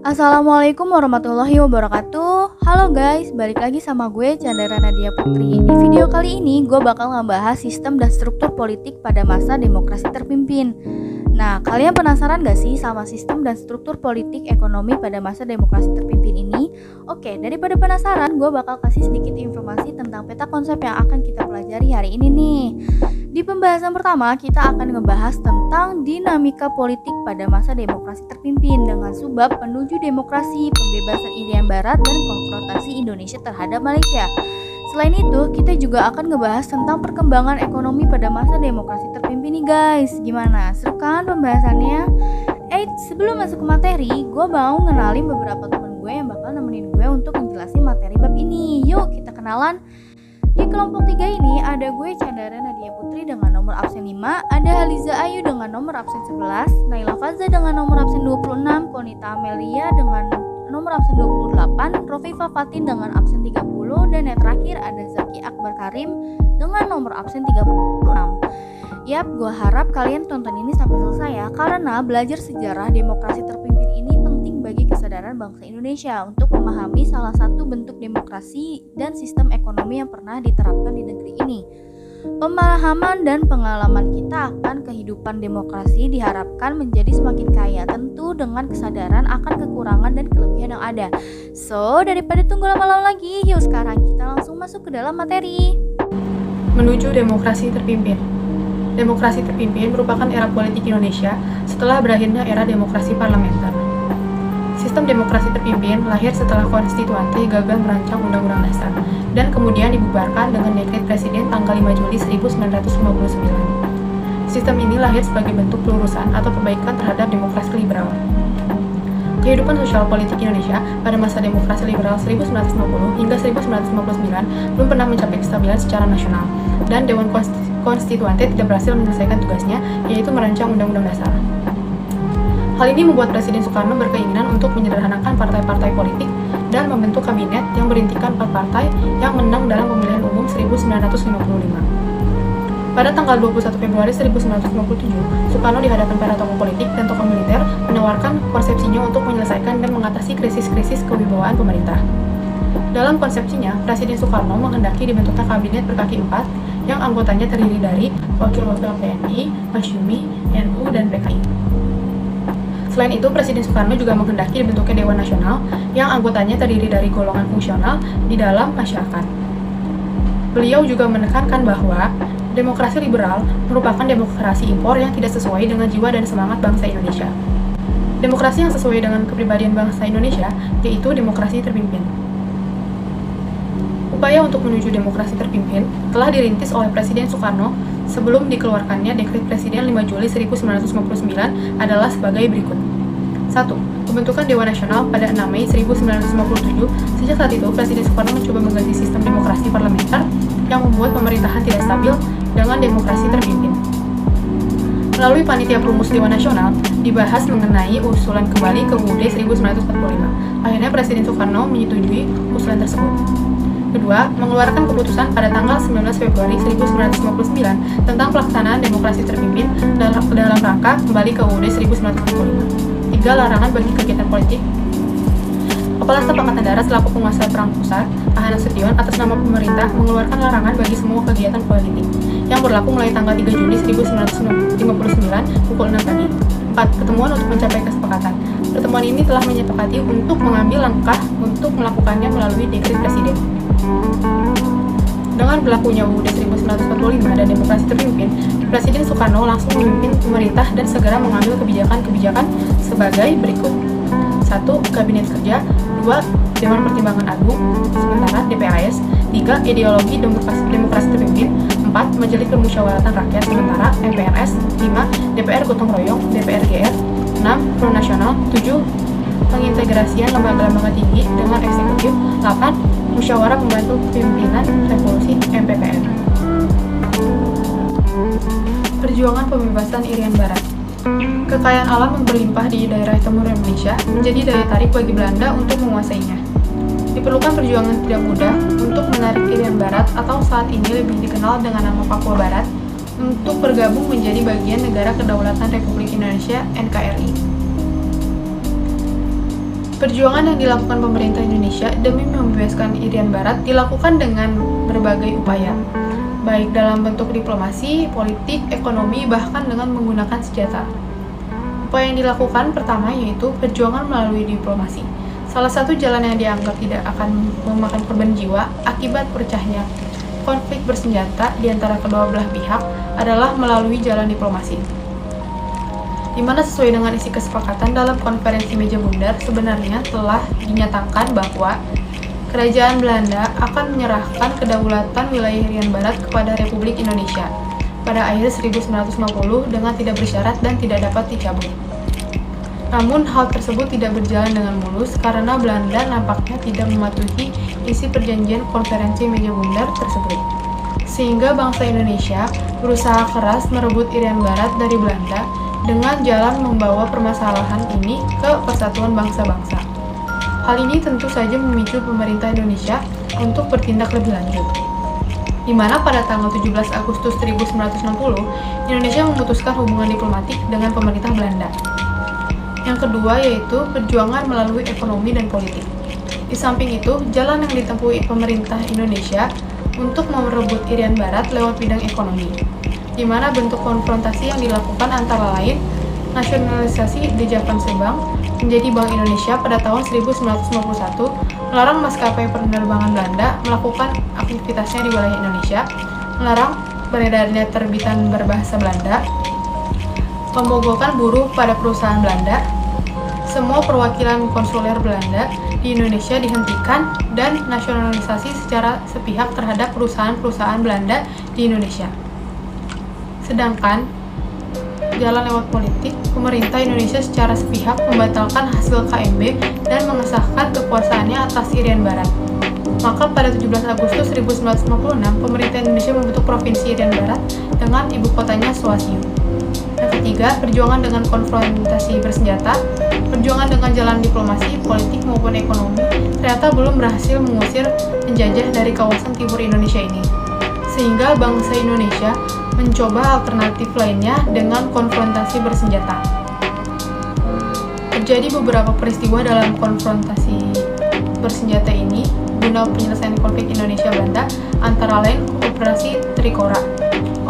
Assalamualaikum warahmatullahi wabarakatuh. Halo guys, balik lagi sama gue Chandra Nadia Putri. Di video kali ini gue bakal ngebahas sistem dan struktur politik pada masa demokrasi terpimpin. Nah, kalian penasaran gak sih sama sistem dan struktur politik ekonomi pada masa demokrasi terpimpin ini? Oke, daripada penasaran, gue bakal kasih sedikit informasi tentang peta konsep yang akan kita pelajari hari ini nih. Di pembahasan pertama, kita akan ngebahas tentang dinamika politik pada masa demokrasi terpimpin dengan subbab menuju demokrasi, pembebasan Irian Barat, dan konfrontasi Indonesia terhadap Malaysia. Selain itu, kita juga akan ngebahas tentang perkembangan ekonomi pada masa demokrasi terpimpin nih guys. Gimana? Seru kan pembahasannya? Sebelum masuk ke materi, gue mau ngenalin beberapa temen gue yang bakal nemenin gue untuk menjelasin materi bab ini. Yuk kita kenalan. Di kelompok 3 ini ada gue Chandra Nadia Putri dengan nomor absen 5, ada Haliza Ayu dengan nomor absen 11, Naila Faza dengan nomor absen 26, Konita Amelia dengan nomor absen 28, Rofifa Fatin dengan absen 30, dan yang terakhir ada Zaki Akbar Karim dengan nomor absen 36. Yap, gue harap kalian tonton ini sampai selesai ya, karena belajar sejarah demokrasi terpimpin ini penting bagi kesadaran bangsa Indonesia untuk memahami salah satu bentuk demokrasi dan sistem ekonomi yang pernah diterapkan di negeri ini. Pemahaman dan pengalaman kita akan kehidupan demokrasi diharapkan menjadi semakin kaya, tentu dengan kesadaran akan kekurangan dan kelebihan yang ada. So, daripada tunggu lama-lama lagi, yuk sekarang kita langsung masuk ke dalam materi. Menuju demokrasi terpimpin. Demokrasi terpimpin merupakan era politik Indonesia setelah berakhirnya era demokrasi parlementer. Sistem demokrasi terpimpin lahir setelah konstituante gagal merancang Undang-Undang Dasar dan kemudian dibubarkan dengan dekret Presiden tanggal 5 Juli 1959. Sistem ini lahir sebagai bentuk pelurusan atau perbaikan terhadap demokrasi liberal. Kehidupan sosial politik Indonesia pada masa demokrasi liberal 1950 hingga 1959 belum pernah mencapai kestabilan secara nasional, dan Dewan Konstituante tidak berhasil menyelesaikan tugasnya, yaitu merancang Undang-Undang Dasar. Hal ini membuat Presiden Soekarno berkeinginan untuk menyederhanakan partai-partai politik dan membentuk kabinet yang berintikan 4 partai yang menang dalam pemilihan umum 1955. Pada tanggal 21 Februari 1957, Soekarno di hadapan para tokoh politik dan tokoh militer menawarkan konsepsinya untuk menyelesaikan dan mengatasi krisis-krisis kewibawaan pemerintah. Dalam konsepsinya, Presiden Soekarno menghendaki dibentuknya kabinet berkaki 4 yang anggotanya terdiri dari wakil-wakil TNI, Masyumi, NU, dan PKI. Selain itu, Presiden Soekarno juga menghendaki dibentuknya Dewan Nasional yang anggotanya terdiri dari golongan fungsional di dalam masyarakat. Beliau juga menekankan bahwa demokrasi liberal merupakan demokrasi impor yang tidak sesuai dengan jiwa dan semangat bangsa Indonesia. Demokrasi yang sesuai dengan kepribadian bangsa Indonesia yaitu demokrasi terpimpin. Upaya untuk menuju demokrasi terpimpin telah dirintis oleh Presiden Soekarno sebelum dikeluarkannya dekret Presiden 5 Juli 1959 adalah sebagai berikut. 1. Pembentukan Dewan Nasional pada 6 Mei 1957. Sejak saat itu, Presiden Soekarno mencoba mengganti sistem demokrasi parlementer yang membuat pemerintahan tidak stabil dengan demokrasi terpimpin. Melalui Panitia Perumus Dewan Nasional, dibahas mengenai usulan kembali ke UUD 1945. Akhirnya Presiden Soekarno menyetujui usulan tersebut. Kedua, mengeluarkan keputusan pada tanggal 19 Februari 1959 tentang pelaksanaan demokrasi terpimpin dalam rangka kembali ke UUD 1945. 3. Larangan bagi kegiatan politik. Kepala Staf Angkatan Darat selaku penguasa perang pusat, Ahana Sution, atas nama pemerintah mengeluarkan larangan bagi semua kegiatan politik yang berlaku mulai tanggal 3 Juli 1959 pukul 6 pagi. 4. Pertemuan untuk mencapai kesepakatan. Pertemuan ini telah menyepakati untuk mengambil langkah untuk melakukannya melalui dekret Presiden. Dengan berlakunya UUD 1945 dan demokrasi terpimpin, Presiden Soekarno langsung memimpin pemerintah dan segera mengambil kebijakan-kebijakan sebagai berikut. 1. Kabinet Kerja. 2. Dewan Pertimbangan Agung sementara DPAS. 3. Ideologi demokrasi terpimpin. 4. Majelis Permusyawaratan Rakyat sementara MPRS. 5. DPR Gotong Royong DPR GR. 6. Front Nasional. 7. Pengintegrasian lembaga-lembaga tinggi dengan eksekutif. 8. Musyawarah Pembantu Pimpinan Revolusi MPPR. Perjuangan pembebasan Irian Barat. Kekayaan alam yang berlimpah di daerah timur Indonesia menjadi daya tarik bagi Belanda untuk menguasainya. Diperlukan perjuangan tidak mudah untuk menarik Irian Barat atau saat ini lebih dikenal dengan nama Papua Barat untuk bergabung menjadi bagian negara kedaulatan Republik Indonesia (NKRI). Perjuangan yang dilakukan pemerintah Indonesia demi membebaskan Irian Barat dilakukan dengan berbagai upaya, baik dalam bentuk diplomasi, politik, ekonomi, bahkan dengan menggunakan senjata. Upaya yang dilakukan pertama yaitu perjuangan melalui diplomasi. Salah satu jalan yang dianggap tidak akan memakan korban jiwa akibat pecahnya konflik bersenjata di antara kedua belah pihak adalah melalui jalan diplomasi. Di mana sesuai dengan isi kesepakatan dalam konferensi meja bundar sebenarnya telah dinyatakan bahwa Kerajaan Belanda akan menyerahkan kedaulatan wilayah Irian Barat kepada Republik Indonesia pada akhir 1950 dengan tidak bersyarat dan tidak dapat dicabut. Namun hal tersebut tidak berjalan dengan mulus karena Belanda nampaknya tidak mematuhi isi perjanjian konferensi meja bundar tersebut. Sehingga bangsa Indonesia berusaha keras merebut Irian Barat dari Belanda dengan jalan membawa permasalahan ini ke persatuan bangsa-bangsa. Hal ini tentu saja memicu pemerintah Indonesia untuk bertindak lebih lanjut. Di mana pada tanggal 17 Agustus 1960, Indonesia memutuskan hubungan diplomatik dengan pemerintah Belanda. Yang kedua yaitu perjuangan melalui ekonomi dan politik. Di samping itu, jalan yang ditempuh pemerintah Indonesia untuk merebut Irian Barat lewat bidang ekonomi, di mana bentuk konfrontasi yang dilakukan antara lain nasionalisasi di Javaanse Bank menjadi Bank Indonesia pada tahun 1951, melarang maskapai penerbangan Belanda melakukan aktivitasnya di wilayah Indonesia, melarang beredarnya terbitan berbahasa Belanda, pemogokan buruh pada perusahaan Belanda, semua perwakilan konsuler Belanda di Indonesia dihentikan, dan nasionalisasi secara sepihak terhadap perusahaan-perusahaan Belanda di Indonesia. Sedangkan jalan lewat politik, pemerintah Indonesia secara sepihak membatalkan hasil KMB dan mengesahkan kekuasaannya atas Irian Barat. Maka pada 17 Agustus 1956, pemerintah Indonesia membentuk Provinsi Irian Barat dengan ibu kotanya Swasiu. Yang ketiga, perjuangan dengan konfrontasi bersenjata. Perjuangan dengan jalan diplomasi, politik maupun ekonomi ternyata belum berhasil mengusir penjajah dari kawasan timur Indonesia ini. Sehingga bangsa Indonesia mencoba alternatif lainnya dengan konfrontasi bersenjata. Terjadi beberapa peristiwa dalam konfrontasi bersenjata ini guna penyelesaian konflik Indonesia-Belanda, antara lain Operasi Trikora,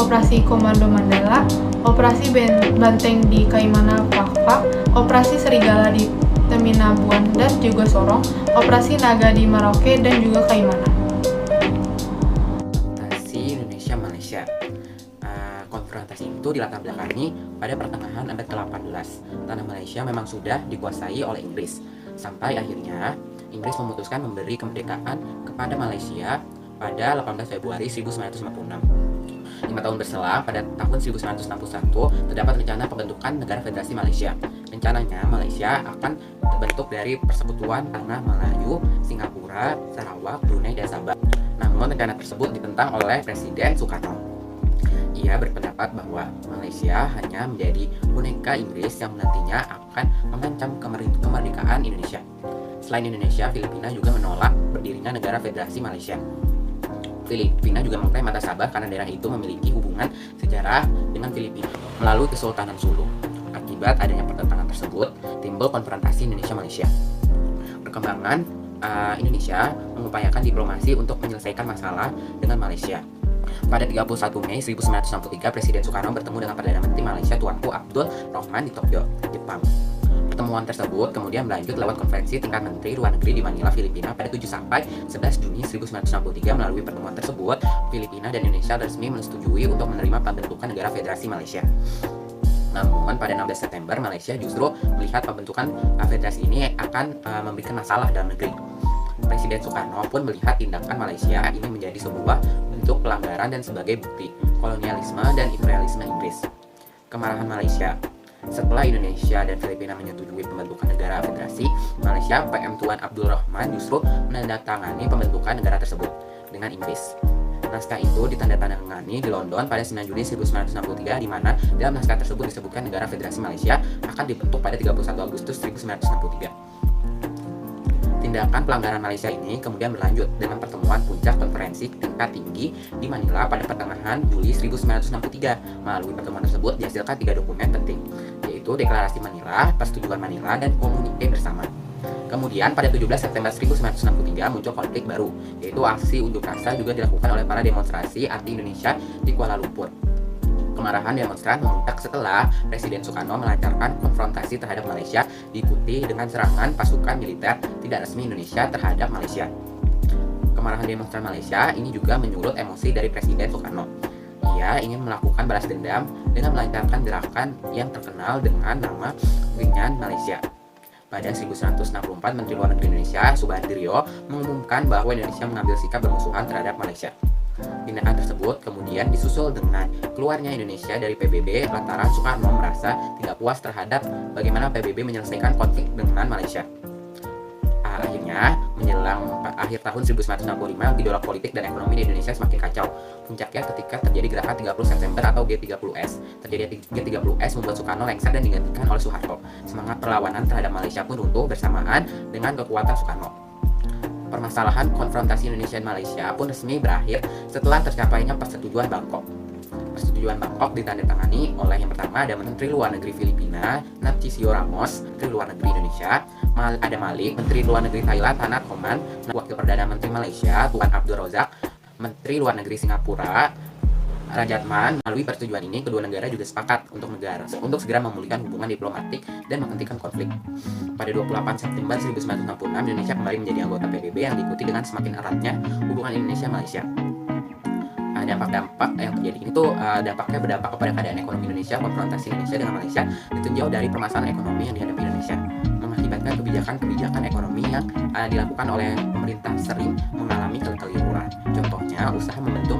Operasi Komando Mandala, Operasi Banteng di Kaimana Fakfak, Operasi Serigala di Teminabuan dan juga Sorong, Operasi Naga di Merauke dan juga Kaimana. Indonesia-Malaysia. Konfrontasi itu dilatar belakangi pada pertengahan abad ke-18. Tanah Malaysia memang sudah dikuasai oleh Inggris, sampai akhirnya Inggris memutuskan memberi kemerdekaan kepada Malaysia pada 18 Februari 1956. 5 tahun berselang, pada tahun 1961 terdapat rencana pembentukan Negara Federasi Malaysia. Rencananya Malaysia akan terbentuk dari Persekutuan Tanah Melayu, Singapura, Sarawak, Brunei, dan Sabah. Namun rencana tersebut ditentang oleh Presiden Soekarno. Ia berpendapat bahwa Malaysia hanya menjadi boneka Inggris yang nantinya akan mengancam kemerdekaan Indonesia. Selain Indonesia, Filipina juga menolak berdirinya Negara Federasi Malaysia. Filipina juga mengklaim atas Sabah karena daerah itu memiliki hubungan sejarah dengan Filipina melalui Kesultanan Sulu. Akibat adanya pertentangan tersebut, timbul konfrontasi Indonesia-Malaysia. Perkembangan Indonesia mengupayakan diplomasi untuk menyelesaikan masalah dengan Malaysia. Pada 31 Mei 1963, Presiden Soekarno bertemu dengan Perdana Menteri Malaysia Tuanku Abdul Rahman di Tokyo, Jepang. Pertemuan tersebut kemudian berlanjut lewat konferensi tingkat Menteri Luar Negeri di Manila, Filipina pada 7 sampai 11 Juni 1963. Melalui pertemuan tersebut, Filipina dan Indonesia resmi menyetujui untuk menerima pembentukan Negara Federasi Malaysia. Namun pada 16 September, Malaysia justru melihat pembentukan federasi ini akan memberikan masalah dalam negeri. Presiden Soekarno pun melihat tindakan Malaysia ini menjadi sebuah bentuk pelanggaran dan sebagai bukti kolonialisme dan imperialisme Inggris. Kemarahan Malaysia. Setelah Indonesia dan Filipina menyetujui pembentukan negara federasi Malaysia, PM Tuan Abdul Rahman justru menandatangani pembentukan negara tersebut dengan Inggris. Naskah itu ditandatangani di London pada 9 Juli 1963, di mana dalam naskah tersebut disebutkan Negara Federasi Malaysia akan dibentuk pada 31 Agustus 1963. Tindakan pelanggaran Malaysia ini kemudian berlanjut dengan pertemuan puncak konferensi tingkat tinggi di Manila pada pertengahan Juli 1963. Melalui pertemuan tersebut dihasilkan 3 dokumen penting, yaitu Deklarasi Manila, Persetujuan Manila, dan Komunike Bersama. Kemudian pada 17 September 1963 muncul konflik baru, yaitu aksi unjuk rasa juga dilakukan oleh para demonstrasi anti-Indonesia di Kuala Lumpur. Kemarahan demonstran memuncak setelah Presiden Soekarno melancarkan konfrontasi terhadap Malaysia diikuti dengan serangan pasukan militer tidak resmi Indonesia terhadap Malaysia. Kemarahan demonstran Malaysia ini juga menyulut emosi dari Presiden Soekarno. Ia ingin melakukan balas dendam dengan melancarkan gerakan yang terkenal dengan nama Ringan Malaysia. Pada 1964, Menteri Luar Negeri Indonesia, Subandrio, mengumumkan bahwa Indonesia mengambil sikap bermusuhan terhadap Malaysia. Tindakan tersebut kemudian disusul dengan keluarnya Indonesia dari PBB lantaran Soekarno merasa tidak puas terhadap bagaimana PBB menyelesaikan konflik dengan Malaysia. Akhirnya, menjelang akhir tahun 1965, gejolak politik dan ekonomi di Indonesia semakin kacau. Puncaknya ketika terjadi gerakan 30 September atau G30S. Terjadi G30S membuat Soekarno lengser dan digantikan oleh Soeharto. Semangat perlawanan terhadap Malaysia pun runtuh bersamaan dengan kekuatan Soekarno. Permasalahan konfrontasi Indonesia dan Malaysia pun resmi berakhir setelah tercapainya persetujuan Bangkok. Persetujuan Bangkok ditandatangani oleh yang pertama ada Menteri Luar Negeri Filipina, Narcisio Ramos, Menteri Luar Negeri Indonesia, ada Malik, Menteri Luar Negeri Thailand, Thanat Homan, Wakil Perdana Menteri Malaysia, Tuan Abdul Razak, Menteri Luar Negeri Singapura, Rajatman. Melalui persetujuan ini, kedua negara juga sepakat untuk segera memulihkan hubungan diplomatik dan menghentikan konflik. Pada 28 September 1966, Indonesia kembali menjadi anggota PBB yang diikuti dengan semakin eratnya hubungan Indonesia-Malaysia. Dampak-dampak yang terjadi ini tuh dampaknya berdampak kepada keadaan ekonomi Indonesia. Konfrontasi Indonesia dengan Malaysia ditinjau dari permasalahan ekonomi yang dihadapi Indonesia, mengakibatkan kebijakan ekonomi yang dilakukan oleh pemerintah sering mengalami kekeliruan. Contohnya usaha membentuk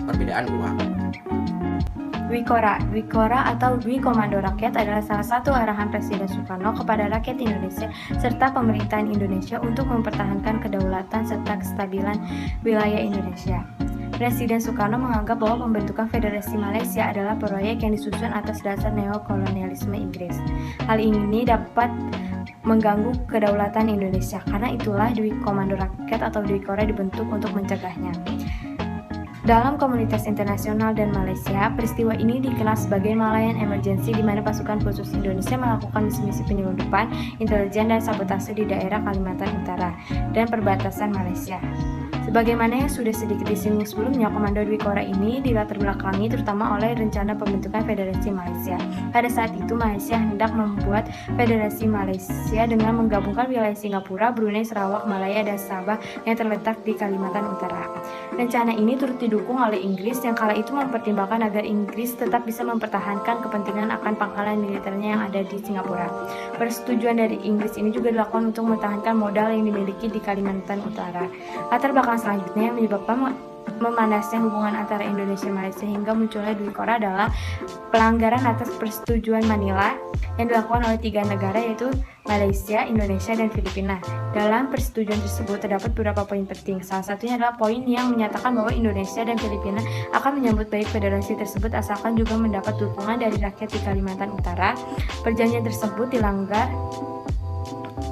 perbedaan uang. Dwikora atau Dwi Komando Rakyat adalah salah satu arahan Presiden Soekarno kepada rakyat Indonesia serta pemerintahan Indonesia untuk mempertahankan kedaulatan serta kestabilan wilayah Indonesia. Presiden Soekarno menganggap bahwa pembentukan Federasi Malaysia adalah proyek yang disusun atas dasar neokolonialisme Inggris. Hal ini dapat mengganggu kedaulatan Indonesia, karena itulah Dwi Komando Rakyat atau Dwikora dibentuk untuk mencegahnya. Dalam komunitas internasional dan Malaysia, peristiwa ini dikenal sebagai Malayan Emergency, di mana pasukan khusus Indonesia melakukan misi-misi penyelundupan, intelijen, dan sabotase di daerah Kalimantan Utara dan perbatasan Malaysia. Sebagaimana yang sudah sedikit disinggung sebelumnya, Komando Dwikora ini dilatar belakangi terutama oleh rencana pembentukan Federasi Malaysia. Pada saat itu, Malaysia hendak membuat Federasi Malaysia dengan menggabungkan wilayah Singapura, Brunei, Sarawak, Malaya, dan Sabah yang terletak di Kalimantan Utara. Rencana ini turut didukung oleh Inggris yang kala itu mempertimbangkan agar Inggris tetap bisa mempertahankan kepentingan akan pangkalan militernya yang ada di Singapura. Persetujuan dari Inggris ini juga dilakukan untuk mempertahankan modal yang dimiliki di Kalimantan Utara. Latar belakang selanjutnya yang menyebabkan memanasnya hubungan antara Indonesia dan Malaysia hingga munculnya Dwikora adalah pelanggaran atas persetujuan Manila yang dilakukan oleh tiga negara, yaitu Malaysia, Indonesia, dan Filipina. Dalam persetujuan tersebut terdapat beberapa poin penting. Salah satunya adalah poin yang menyatakan bahwa Indonesia dan Filipina akan menyambut baik federasi tersebut asalkan juga mendapat dukungan dari rakyat di Kalimantan Utara. Perjanjian tersebut dilanggar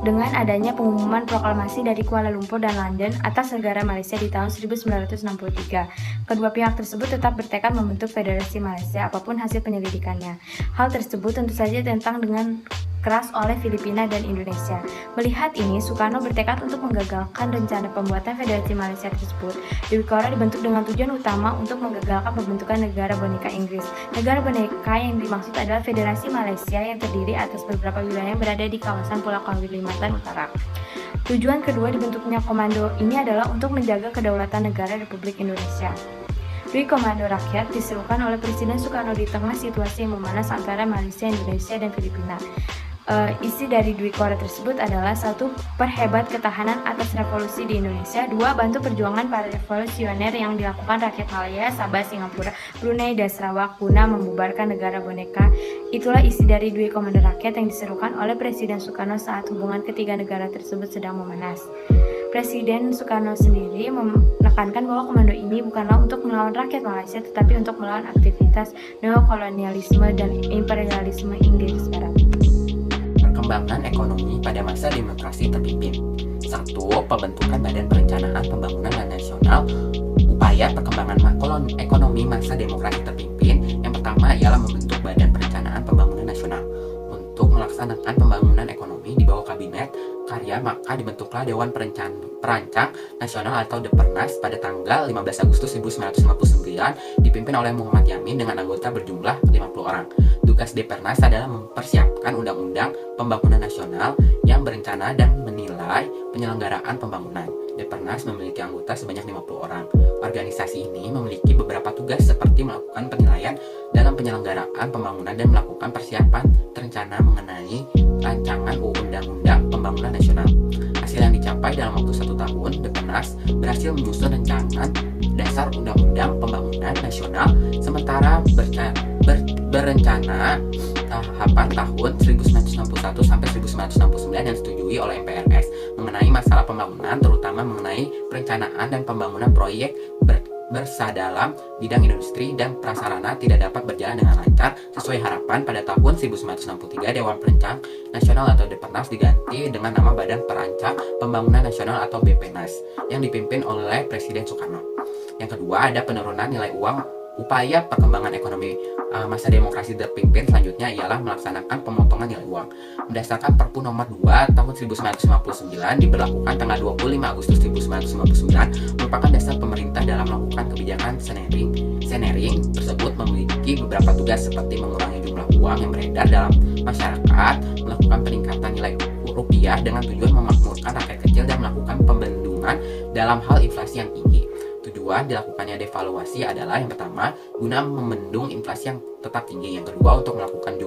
dengan adanya pengumuman proklamasi dari Kuala Lumpur dan London atas negara Malaysia di tahun 1963. Kedua pihak tersebut tetap bertekad membentuk Federasi Malaysia apapun hasil penyelidikannya. Hal tersebut tentu saja ditentang dengan keras oleh Filipina dan Indonesia. Melihat ini, Soekarno bertekad untuk menggagalkan rencana pembuatan Federasi Malaysia tersebut. Dwikora dibentuk dengan tujuan utama untuk menggagalkan pembentukan negara boneka Inggris. Negara boneka yang dimaksud adalah Federasi Malaysia yang terdiri atas beberapa wilayah yang berada di kawasan Pulau Kalimantan Utara. Tujuan kedua dibentuknya komando ini adalah untuk menjaga kedaulatan negara Republik Indonesia. Dwi Komando Rakyat diserukan oleh Presiden Soekarno di tengah situasi yang memanas antara Malaysia, Indonesia, dan Filipina. Isi dari Dwikora tersebut adalah: 1. Perhebat ketahanan atas revolusi di Indonesia. 2. Bantu perjuangan para revolusioner yang dilakukan rakyat Malaya, Sabah, Singapura, Brunei, dan Sarawak guna membubarkan negara boneka. Itulah isi dari Dwi Komando Rakyat yang diserukan oleh Presiden Soekarno saat hubungan ketiga negara tersebut sedang memanas. Presiden Soekarno sendiri menekankan bahwa komando ini bukanlah untuk melawan rakyat Malaysia, tetapi untuk melawan aktivitas neokolonialisme dan imperialisme Inggris Barat. Perkembangan ekonomi pada masa demokrasi terpimpin. 1. Pembentukan Badan Perencanaan Pembangunan Nasional. Upaya perkembangan ekonomi masa demokrasi terpimpin yang pertama ialah membentuk Badan Perencanaan Pembangunan Nasional untuk melaksanakan pembangunan ekonomi di bawah Kabinet karya, maka dibentuklah Dewan Perancang Nasional atau Depernas pada tanggal 15 Agustus 1959 dipimpin oleh Muhammad Yamin dengan anggota berjumlah 50 orang. Tugas Depernas adalah mempersiapkan undang-undang pembangunan nasional yang berencana dan menilai penyelenggaraan pembangunan. Depernas memiliki anggota sebanyak 50 orang. Organisasi ini memiliki beberapa tugas seperti melakukan penilaian dalam penyelenggaraan pembangunan dan melakukan persiapan terencana mengenai rancangan undang-undang pembangunan nasional. Hasil yang dicapai dalam waktu 1 tahun, Depernas berhasil menyusun rancangan dasar undang-undang pembangunan nasional sementara berencana tahapan tahun 1961 sampai 1969 yang disetujui oleh MPRS mengenai masalah pembangunan, terutama mengenai perencanaan dan pembangunan proyek dalam bidang industri dan prasarana tidak dapat berjalan dengan lancar sesuai harapan. Pada tahun 1963, Dewan Perancang Nasional atau Depernas diganti dengan nama Badan Perancang Pembangunan Nasional atau BPNAS yang dipimpin oleh Presiden Soekarno. Yang kedua, ada penurunan nilai uang. Upaya perkembangan ekonomi masa demokrasi terpimpin selanjutnya ialah melaksanakan pemotongan nilai uang. Berdasarkan Perpu Nomor 2 Tahun 1959 diberlakukan tanggal 25 Agustus 1959 merupakan dasar pemerintah dalam melakukan kebijakan Senering tersebut memiliki beberapa tugas seperti mengurangi jumlah uang yang beredar dalam masyarakat, melakukan peningkatan nilai rupiah dengan tujuan memakmurkan rakyat kecil dan melakukan pembendungan dalam hal inflasi yang tinggi. Tujuan dilakukannya devaluasi adalah yang pertama, guna membendung inflasi yang tetap tinggi. Yang kedua, untuk melakukan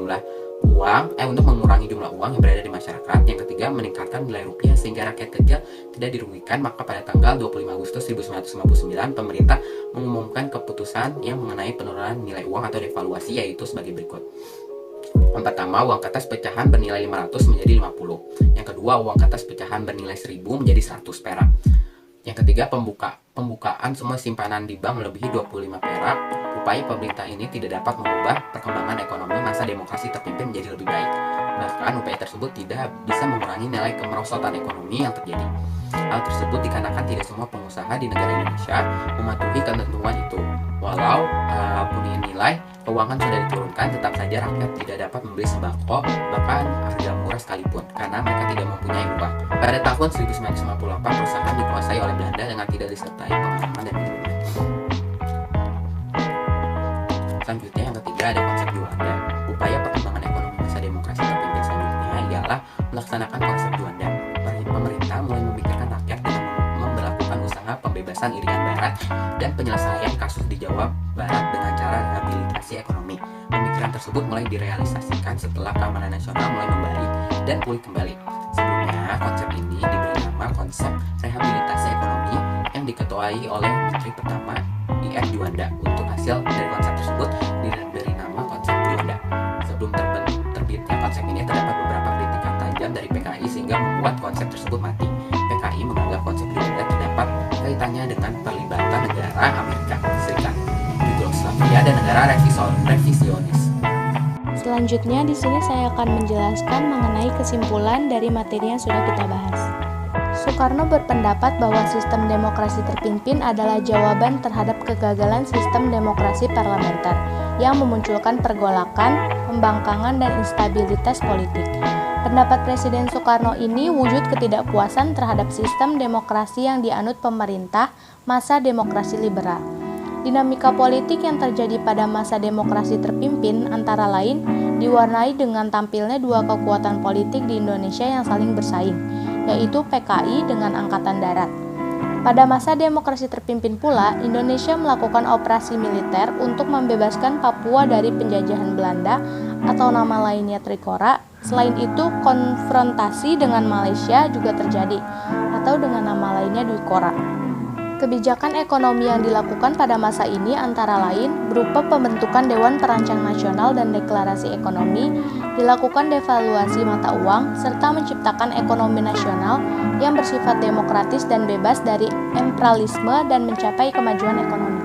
untuk mengurangi jumlah uang yang berada di masyarakat. Yang ketiga, meningkatkan nilai rupiah sehingga rakyat kecil tidak dirugikan. Maka pada tanggal 25 Agustus 1959, pemerintah mengumumkan keputusan yang mengenai penurunan nilai uang atau devaluasi, yaitu sebagai berikut. Yang pertama, uang kertas pecahan bernilai 500 menjadi 50. Yang kedua, uang kertas pecahan bernilai 1000 menjadi 100 perak. Yang ketiga, pembukaan semua simpanan di bank melebihi 25 perak. Upaya pemerintah ini tidak dapat mengubah perkembangan ekonomi masa demokrasi terpimpin menjadi lebih baik. Bahkan upaya tersebut tidak bisa mengurangi nilai kemerosotan ekonomi yang terjadi. Hal tersebut dikarenakan tidak semua pengusaha di negara Indonesia mematuhi ketentuan itu. Walau nilai keuangan sudah diturunkan, tetap saja rakyat tidak dapat membeli sembako, bahkan harga murah sekalipun, karena mereka tidak mempunyai uang. Pada tahun 1958, perusahaan dikuasai oleh Belanda dengan tidak disertai pengalaman dan manajemen. Selanjutnya, yang ketiga, ada konsep Juanda. Upaya perkembangan ekonomi masa demokrasi terpimpin selanjutnya ialah melaksanakan konsep Juanda. Pemerintah mulai memikirkan rakyat dengan memperlakukan usaha pembebasan Irian Barat dan penyelesaian kasus di Jawa Barat dengan cara rehabilitasi ekonomi. Pemikiran tersebut mulai direalisasikan setelah keamanan nasional mulai membaik dan pulih kembali. Sebelumnya, konsep ini diberi nama konsep rehabilitasi ekonomi yang diketuai oleh Menteri Pertama I.R. Juanda. Untuk hasil dari konsep tersebut diberi nama konsep Juanda. Sebelum terbitnya konsep ini, terdapat beberapa kritikan tajam dari PKI sehingga membuat konsep tersebut mati. PKI menganggap konsep Juanda terdapat kaitannya dengan perlibatan negara Amerika Serikat, Yugoslavia, dan negara revisionis. Selanjutnya di sini saya akan menjelaskan mengenai kesimpulan dari materi yang sudah kita bahas. Soekarno berpendapat bahwa sistem demokrasi terpimpin adalah jawaban terhadap kegagalan sistem demokrasi parlementer yang memunculkan pergolakan, pembangkangan, dan instabilitas politik. Pendapat Presiden Soekarno ini wujud ketidakpuasan terhadap sistem demokrasi yang dianut pemerintah masa demokrasi liberal. Dinamika politik yang terjadi pada masa demokrasi terpimpin antara lain diwarnai dengan tampilnya dua kekuatan politik di Indonesia yang saling bersaing, yaitu PKI dengan Angkatan Darat. Pada masa demokrasi terpimpin pula, Indonesia melakukan operasi militer untuk membebaskan Papua dari penjajahan Belanda atau nama lainnya Trikora. Selain itu, konfrontasi dengan Malaysia juga terjadi, atau dengan nama lainnya Dwikora. Kebijakan ekonomi yang dilakukan pada masa ini antara lain berupa pembentukan Dewan Perancang Nasional dan Deklarasi Ekonomi, dilakukan devaluasi mata uang, serta menciptakan ekonomi nasional yang bersifat demokratis dan bebas dari imperialisme dan mencapai kemajuan ekonomi.